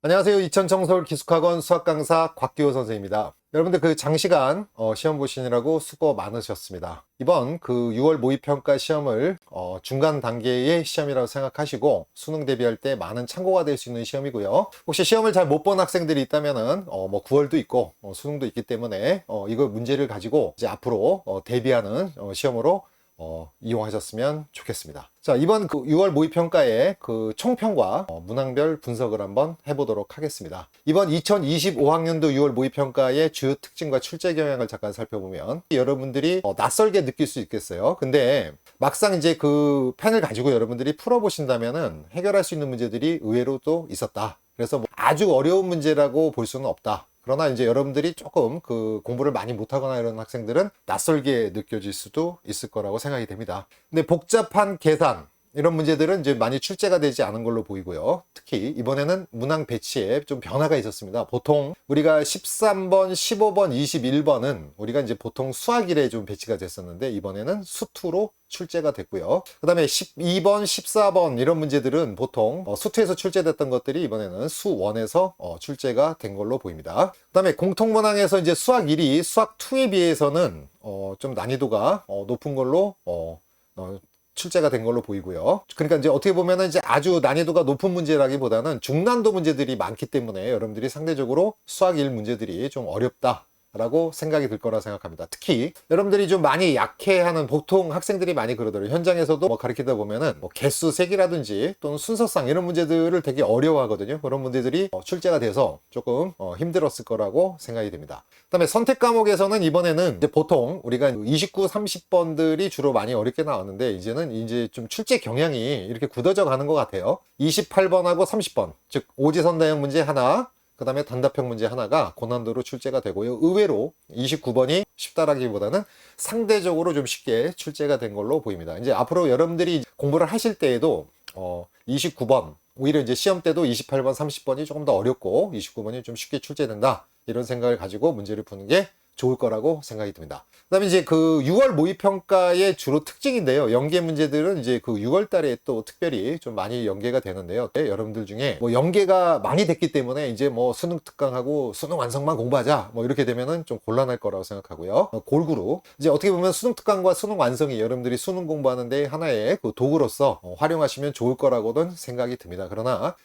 안녕하세요. 이천청서울 기숙학원 수학강사 곽기호 선생입니다. 여러분들 장시간 시험 보시느라고 수고 많으셨습니다. 이번 6월 모의평가 시험을 중간 단계의 시험이라고 생각하시고 수능 대비할 때 많은 참고가 될 수 있는 시험이고요. 혹시 시험을 잘 못 본 학생들이 있다면은 9월도 있고 수능도 있기 때문에 이거 문제를 가지고 이제 앞으로 대비하는 시험으로 이용하셨으면 좋겠습니다. 자, 이번 6월 모의평가의 총평과 문항별 분석을 한번 해보도록 하겠습니다. 이번 2025학년도 6월 모의평가의 주요 특징과 출제 경향을 잠깐 살펴보면 여러분들이 낯설게 느낄 수 있겠어요. 근데 막상 이제 펜을 가지고 여러분들이 풀어보신다면은 해결할 수 있는 문제들이 의외로 또 있었다. 그래서 아주 어려운 문제라고 볼 수는 없다. 그러나 이제 여러분들이 조금 공부를 많이 못하거나 이런 학생들은 낯설게 느껴질 수도 있을 거라고 생각이 됩니다. 근데 복잡한 계산 이런 문제들은 이제 많이 출제가 되지 않은 걸로 보이고요. 특히 이번에는 문항 배치에 좀 변화가 있었습니다. 보통 우리가 13번, 15번, 21번은 우리가 이제 보통 수학일에 좀 배치가 됐었는데 이번에는 수투로 출제가 됐고요. 그 다음에 12번, 14번 이런 문제들은 보통 수투에서 출제됐던 것들이 이번에는 수1에서 출제가 된 걸로 보입니다. 그 다음에 공통문항에서 이제 수학 1이 수학 2에 비해서는 좀 난이도가 높은 걸로 출제가 된 걸로 보이고요. 그러니까 이제 어떻게 보면은 이제 아주 난이도가 높은 문제라기보다는 중난도 문제들이 많기 때문에 여러분들이 상대적으로 수학 1 문제들이 좀 어렵다 라고 생각이 들 거라 생각합니다. 특히 여러분들이 좀 많이 약해하는 보통 학생들이 많이 그러더라고요. 현장에서도 가르치다 보면은 개수 세기라든지 또는 순서상 이런 문제들을 되게 어려워하거든요. 그런 문제들이 출제가 돼서 조금 힘들었을 거라고 생각이 됩니다. 그다음에 선택 과목에서는 이번에는 이제 보통 우리가 29, 30번들이 주로 많이 어렵게 나왔는데 이제는 이제 좀 출제 경향이 이렇게 굳어져 가는 것 같아요. 28번하고 30번, 즉 오지선다형 문제 하나, 그 다음에 단답형 문제 하나가 고난도로 출제가 되고요. 의외로 29번이 쉽다라기보다는 상대적으로 좀 쉽게 출제가 된 걸로 보입니다. 이제 앞으로 여러분들이 공부를 하실 때에도 29번, 오히려 이제 시험 때도 28번, 30번이 조금 더 어렵고 29번이 좀 쉽게 출제된다. 이런 생각을 가지고 문제를 푸는 게 좋을 거라고 생각이 듭니다. 그 다음에 이제 6월 모의평가의 주로 특징인데요. 연계 문제들은 이제 6월 달에 또 특별히 좀 많이 연계가 되는데요. 여러분들 중에 연계가 많이 됐기 때문에 이제 수능 특강하고 수능 완성만 공부하자 이렇게 되면은 좀 곤란할 거라고 생각하고요. 골고루 이제 어떻게 보면 수능 특강과 수능 완성이 여러분들이 수능 공부하는데 하나의 도구로서 활용하시면 좋을 거라고는 생각이 듭니다. 그러나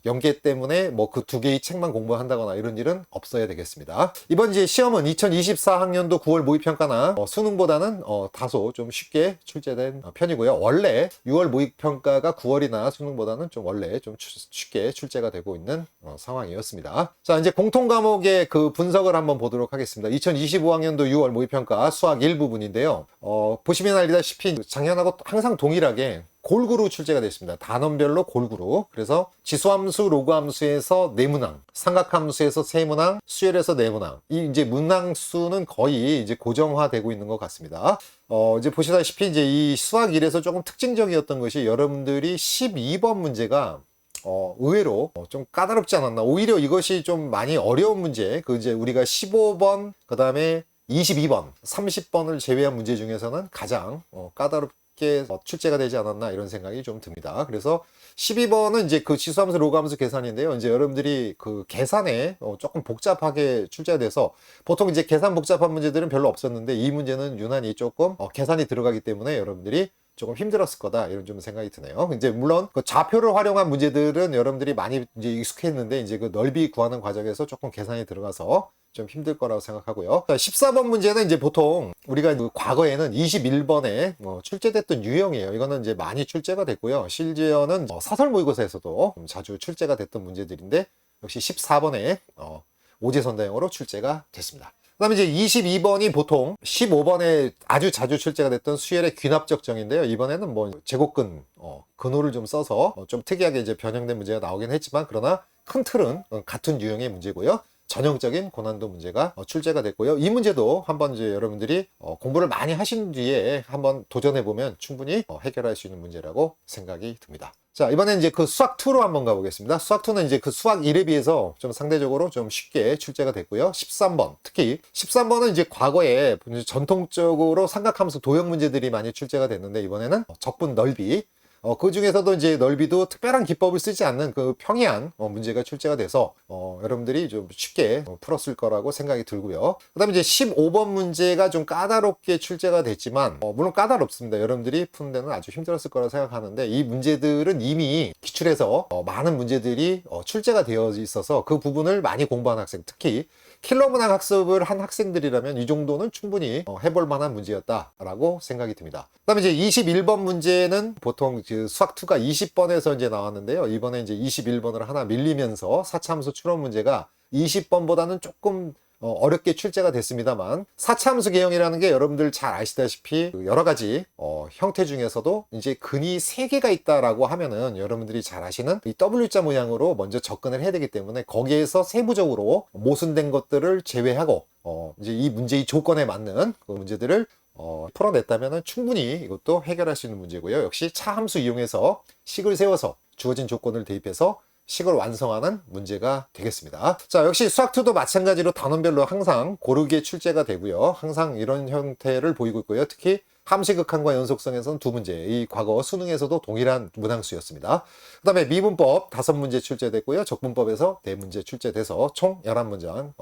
연계 때문에 그 두 개의 책만 공부한다거나 이런 일은 없어야 되겠습니다. 이번 이제 시험은 2024학년도 9월 모의평가나 수능보다는 다소 좀 쉽게 출제된 편이고요. 원래 6월 모의평가가 9월이나 수능보다는 좀 원래 좀 쉽게 출제가 되고 있는 상황이었습니다. 자, 이제 공통과목의 분석을 한번 보도록 하겠습니다. 2025학년도 6월 모의평가 수학 1부분인데요. 보시면 알다시피 작년하고 항상 동일하게 골고루 출제가 됐습니다. 단원별로 골고루. 그래서 지수함수, 로그함수에서 4문항, 삼각함수에서 3문항, 수열에서 4문항. 이 이제 문항 수는 거의 이제 고정화되고 있는 것 같습니다. 이제 보시다시피 이제 이 수학 1에서 조금 특징적이었던 것이 여러분들이 12번 문제가 의외로 좀 까다롭지 않았나. 오히려 이것이 좀 많이 어려운 문제. 이제 우리가 15번, 그 다음에 22번, 30번을 제외한 문제 중에서는 가장 까다롭게 출제가 되지 않았나 이런 생각이 좀 듭니다. 그래서 12번은 이제 지수함수, 로그함수 계산인데요. 이제 여러분들이 계산에 조금 복잡하게 출제가 돼서 보통 이제 계산 복잡한 문제들은 별로 없었는데 이 문제는 유난히 조금 계산이 들어가기 때문에 여러분들이 조금 힘들었을 거다 이런 좀 생각이 드네요. 이제 물론 좌표를 활용한 문제들은 여러분들이 많이 이제 익숙했는데 이제 넓이 구하는 과정에서 조금 계산이 들어가서 좀 힘들 거라고 생각하고요. 14번 문제는 이제 보통 우리가 과거에는 21번에 출제됐던 유형이에요. 이거는 이제 많이 출제가 됐고요. 실제어는 사설 모의고사에서도 자주 출제가 됐던 문제들인데 역시 14번에 오제선다형으로 출제가 됐습니다. 그 다음에 이제 22번이 보통 15번에 아주 자주 출제가 됐던 수열의 귀납적 정인데요. 이번에는 제곱근, 근호를 좀 써서 좀 특이하게 이제 변형된 문제가 나오긴 했지만 그러나 큰 틀은 같은 유형의 문제고요. 전형적인 고난도 문제가 출제가 됐고요. 이 문제도 한번 이제 여러분들이 공부를 많이 하신 뒤에 한번 도전해보면 충분히 해결할 수 있는 문제라고 생각이 듭니다. 자, 이번엔 이제 수학2로 한번 가보겠습니다. 수학2는 이제 수학 1에 비해서 좀 상대적으로 좀 쉽게 출제가 됐고요. 13번, 특히 13번은 이제 과거에 전통적으로 삼각함수 도형 문제들이 많이 출제가 됐는데 이번에는 적분 넓이, 그 중에서도 이제 넓이도 특별한 기법을 쓰지 않는 그 평이한 문제가 출제가 돼서 여러분들이 좀 쉽게 풀었을 거라고 생각이 들고요. 그 다음에 이제 15번 문제가 좀 까다롭게 출제가 됐지만 물론 까다롭습니다. 여러분들이 푸는 데는 아주 힘들었을 거라 생각하는데 이 문제들은 이미 기출에서 많은 문제들이 출제가 되어 있어서 그 부분을 많이 공부한 학생, 특히 킬러 문항 학습을 한 학생들이라면 이 정도는 충분히 해볼 만한 문제였다라고 생각이 듭니다. 그 다음에 이제 21번 문제는 보통 수학2가 20번에서 이제 나왔는데요. 이번에 이제 21번을 하나 밀리면서 4차 함수 추론 문제가 20번보다는 조금 어렵게 출제가 됐습니다만 4차 함수 개형이라는 게 여러분들 잘 아시다시피 여러 가지 형태 중에서도 이제 근이 3개가 있다라고 하면은 여러분들이 잘 아시는 이 W자 모양으로 먼저 접근을 해야 되기 때문에 거기에서 세부적으로 모순된 것들을 제외하고 이제 이 문제의 조건에 맞는 그 문제들을 풀어냈다면 충분히 이것도 해결할 수 있는 문제고요. 역시 차함수 이용해서 식을 세워서 주어진 조건을 대입해서 식을 완성하는 문제가 되겠습니다. 자, 역시 수학2도 마찬가지로 단원별로 항상 고르게 출제가 되고요. 항상 이런 형태를 보이고 있고요. 특히 함수극한과 연속성에서는 2문제, 이 과거 수능에서도 동일한 문항수였습니다. 그 다음에 미분법 5문제 출제됐고요. 적분법에서 4문제 출제돼서 총 11문장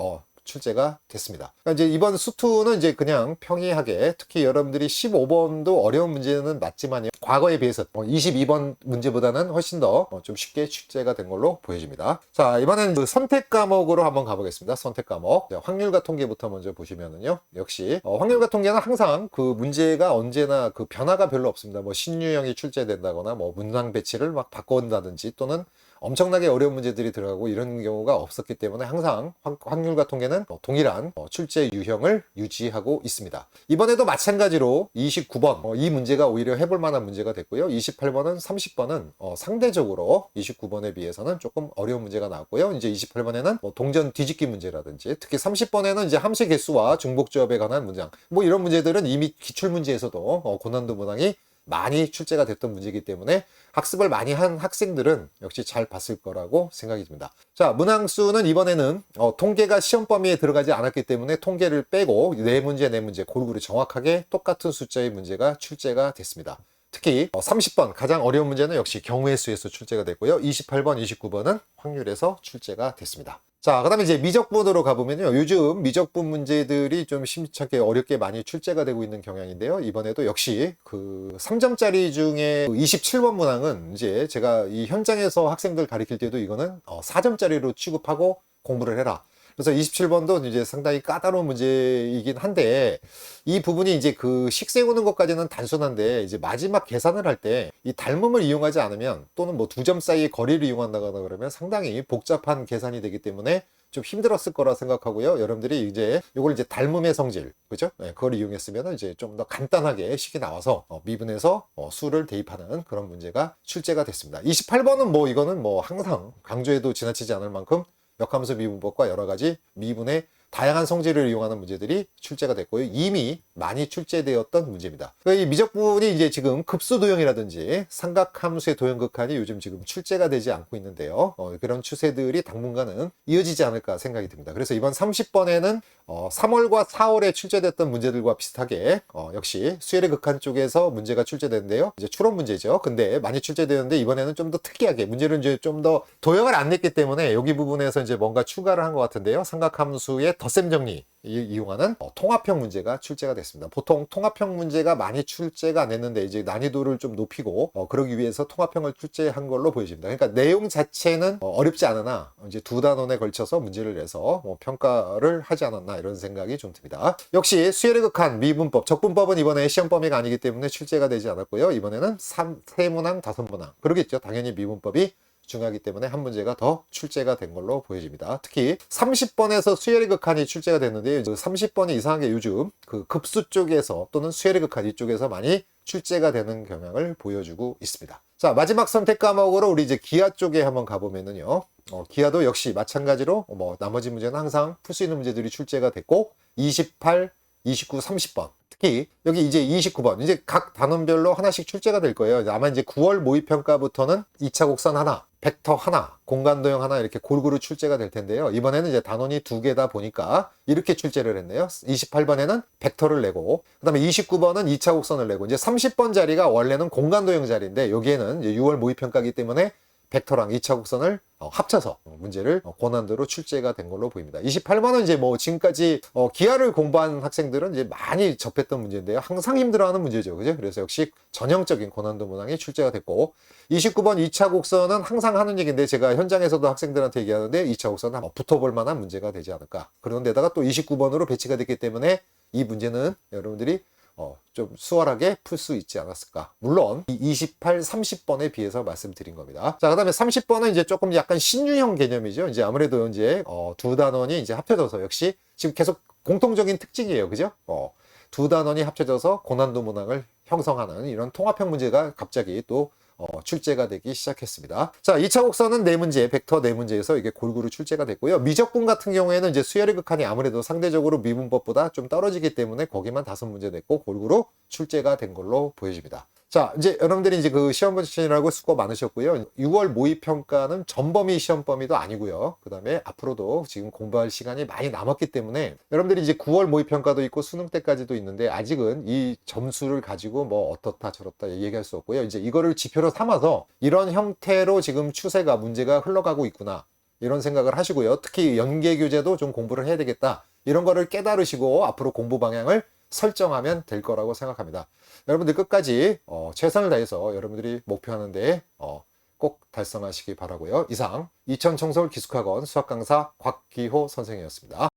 출제가 됐습니다. 그러니까 이제 이번 수투는 이제 그냥 평이하게, 특히 여러분들이 15번도 어려운 문제는 맞지만 과거에 비해서 22번 문제보다는 훨씬 더 좀 쉽게 출제가 된 걸로 보여집니다. 자, 이번엔 그 선택 과목으로 한번 가보겠습니다. 선택 과목. 확률과 통계부터 먼저 보시면은요. 역시 확률과 통계는 항상 그 문제가 언제나 그 변화가 별로 없습니다. 뭐 신유형이 출제된다거나 뭐 문항 배치를 막 바꾼다든지 또는 엄청나게 어려운 문제들이 들어가고 이런 경우가 없었기 때문에 항상 확률과 통계는 동일한 출제 유형을 유지하고 있습니다. 이번에도 마찬가지로 29번 이 문제가 오히려 해볼 만한 문제가 됐고요. 28번은 30번은 상대적으로 29번에 비해서는 조금 어려운 문제가 나왔고요. 이제 28번에는 동전 뒤집기 문제라든지 특히 30번에는 이제 함수 개수와 중복조합에 관한 문장 뭐 이런 문제들은 이미 기출 문제에서도 고난도 문항이 많이 출제가 됐던 문제이기 때문에 학습을 많이 한 학생들은 역시 잘 봤을 거라고 생각이 듭니다. 자, 문항수는 이번에는 통계가 시험 범위에 들어가지 않았기 때문에 통계를 빼고 4문제 골고루 정확하게 똑같은 숫자의 문제가 출제가 됐습니다. 특히 30번 가장 어려운 문제는 역시 경우의 수에서 출제가 됐고요. 28번, 29번은 확률에서 출제가 됐습니다. 자, 그 다음에 이제 미적분으로 가보면요. 요즘 미적분 문제들이 좀 심차게 어렵게 많이 출제가 되고 있는 경향인데요. 이번에도 역시 그 3점짜리 중에 27번 문항은 이제 제가 이 현장에서 학생들 가르칠 때도 이거는 4점짜리로 취급하고 공부를 해라. 그래서 27번도 이제 상당히 까다로운 문제이긴 한데 이 부분이 이제 그 식 세우는 것까지는 단순한데 이제 마지막 계산을 할 때 이 닮음을 이용하지 않으면 또는 뭐 2점 사이의 거리를 이용한다거나 그러면 상당히 복잡한 계산이 되기 때문에 좀 힘들었을 거라 생각하고요. 여러분들이 이제 이걸 이제 닮음의 성질, 그죠? 네, 그걸 이용했으면 이제 좀 더 간단하게 식이 나와서 미분해서 수를 대입하는 그런 문제가 출제가 됐습니다. 28번은 뭐 이거는 뭐 항상 강조해도 지나치지 않을 만큼 역함수 미분법과 여러 가지 미분의 다양한 성질을 이용하는 문제들이 출제가 됐고요. 이미 많이 출제되었던 문제입니다. 이 미적분이 이제 지금 급수도형이라든지 삼각함수의 도형극한이 요즘 지금 출제가 되지 않고 있는데요. 그런 추세들이 당분간은 이어지지 않을까 생각이 듭니다. 그래서 이번 30번에는 3월과 4월에 출제됐던 문제들과 비슷하게 역시 수열의 극한 쪽에서 문제가 출제되는데요. 이제 추론 문제죠. 근데 많이 출제되는데 이번에는 좀 더 특이하게 문제를 이제 좀 더 도형을 안 냈기 때문에 여기 부분에서 이제 뭔가 추가를 한 것 같은데요. 삼각함수의 덧셈 정리 이용하는 통합형 문제가 출제가 됐습니다. 보통 통합형 문제가 많이 출제가 안 됐는데 이제 난이도를 좀 높이고 그러기 위해서 통합형을 출제한 걸로 보여집니다. 그러니까 내용 자체는 어렵지 않으나 이제 2단원에 걸쳐서 문제를 내서 평가를 하지 않았나 이런 생각이 좀 듭니다. 역시 수열의 극한 미분법, 적분법은 이번에 시험 범위가 아니기 때문에 출제가 되지 않았고요. 이번에는 3문항 5문항 그러겠죠. 당연히 미분법이 중요하기 때문에 한 문제가 더 출제가 된 걸로 보여집니다. 특히 30번에서 수열의 극한이 출제가 됐는데 30번이 이상하게 요즘 그 급수 쪽에서 또는 수열의 극한 이쪽에서 많이 출제가 되는 경향을 보여주고 있습니다. 자, 마지막 선택 과목으로 우리 이제 기하 쪽에 한번 가보면은요. 기하도 역시 마찬가지로 나머지 문제는 항상 풀 수 있는 문제들이 출제가 됐고 28, 29, 30번 특히 여기 이제 29번 이제 각 단원별로 하나씩 출제가 될 거예요. 아마 이제 9월 모의평가부터는 2차 곡선 하나 벡터 하나, 공간도형 하나 이렇게 골고루 출제가 될 텐데요. 이번에는 이제 단원이 2개다 보니까 이렇게 출제를 했네요. 28번에는 벡터를 내고, 그 다음에 29번은 2차 곡선을 내고, 이제 30번 자리가 원래는 공간도형 자리인데, 여기에는 이제 6월 모의평가이기 때문에 벡터랑 2차 곡선을 합쳐서 문제를 고난도로 출제가 된 걸로 보입니다. 28번은 이제 뭐 지금까지 기하를 공부한 학생들은 이제 많이 접했던 문제인데요. 항상 힘들어하는 문제죠. 그죠? 그래서 역시 전형적인 고난도 문항이 출제가 됐고, 29번 2차 곡선은 항상 하는 얘기인데, 제가 현장에서도 학생들한테 얘기하는데 2차 곡선은 한번 붙어볼 만한 문제가 되지 않을까. 그런데다가 또 29번으로 배치가 됐기 때문에 이 문제는 여러분들이 좀 수월하게 풀 수 있지 않았을까. 물론 이 28, 30번에 비해서 말씀드린 겁니다. 자, 그다음에 30번은 이제 조금 약간 신유형 개념이죠. 이제 아무래도 이제 두 단원이 이제 합쳐져서, 역시 지금 계속 공통적인 특징이에요. 그죠? 두 단원이 합쳐져서 고난도 문항을 형성하는 이런 통합형 문제가 갑자기 또 출제가 되기 시작했습니다. 자, 2차 곡선은 4문제, 벡터 4문제에서 이게 골고루 출제가 됐고요. 미적분 같은 경우에는 이제 수열의 극한이 아무래도 상대적으로 미분법보다 좀 떨어지기 때문에 거기만 5문제 냈고 골고루 출제가 된 걸로 보여집니다. 자, 이제 여러분들이 이제 그 시험 보시느라고 수고 많으셨고요. 6월 모의평가는 전범위 시험 범위도 아니고요. 그 다음에 앞으로도 지금 공부할 시간이 많이 남았기 때문에 여러분들이 이제 9월 모의평가도 있고 수능 때까지도 있는데, 아직은 이 점수를 가지고 뭐 어떻다 저렇다 얘기할 수 없고요. 이제 이거를 지표로 삼아서 이런 형태로 지금 추세가, 문제가 흘러가고 있구나, 이런 생각을 하시고요. 특히 연계 교재도 좀 공부를 해야 되겠다, 이런 거를 깨달으시고 앞으로 공부 방향을 설정하면 될 거라고 생각합니다. 여러분들 끝까지 최선을 다해서 여러분들이 목표하는데 꼭 달성하시기 바라고요. 이상 2000청서울 기숙학원 수학강사 곽기호 선생이었습니다.